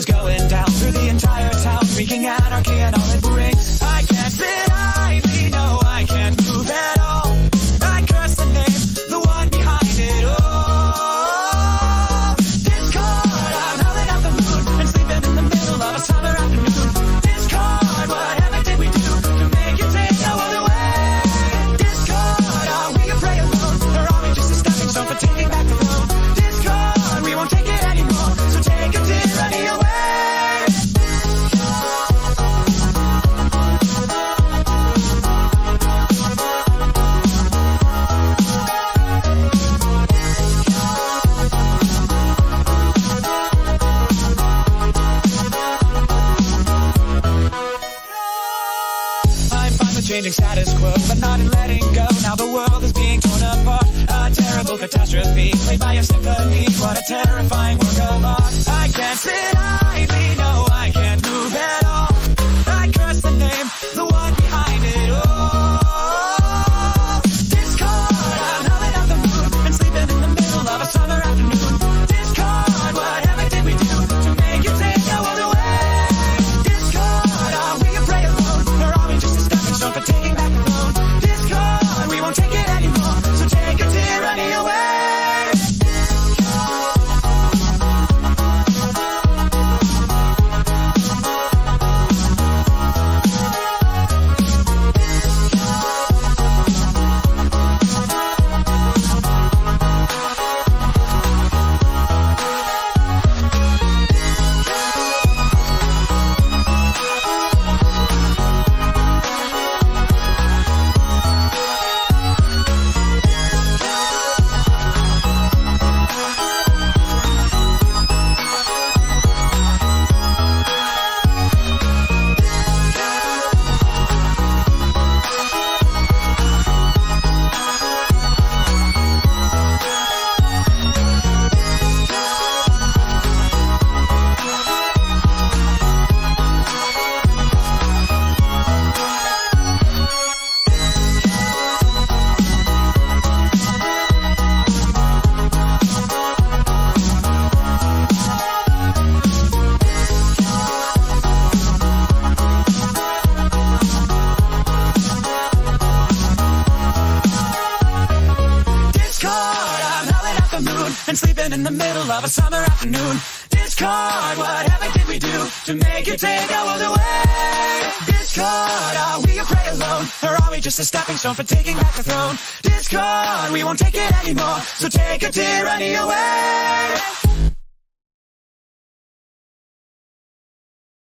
is going down through the entire town, wreaking anarchy and all it brings. I can't sit idly, no, I can't move at all. I curse the name, the one behind it all. Discord, I'm howling at the moon and sleeping in the middle of a summer afternoon. Discord, whatever did we do to make you take our world away? Discord, are we a prey alone, or are we just a stepping stone for taking back the throne? Discord, we won't take it anymore, so take a tyranny away. Changing status quo, but not in letting go. Now the world is being torn apart. A terrible catastrophe played by a symphony. What a terrifying work of art. I can't sit idly, no, I can't move at all. I curse the name, the one behind it all. Discord, I'm howling at the moon and sleeping in the middle of a summer afternoon. Discord, whatever did we do to make you take our world away? Discord, are we a prey alone, or are we just a stepping stone for taking back the throne? Discord, we won't take it anymore, so take a tyranny away. And sleeping in the middle of a summer afternoon. Discord, whatever did we do to make you take our world away? Discord, are we a prey alone, or are we just a stepping stone for taking back the throne? Discord, we won't take it anymore, so take a tyranny away.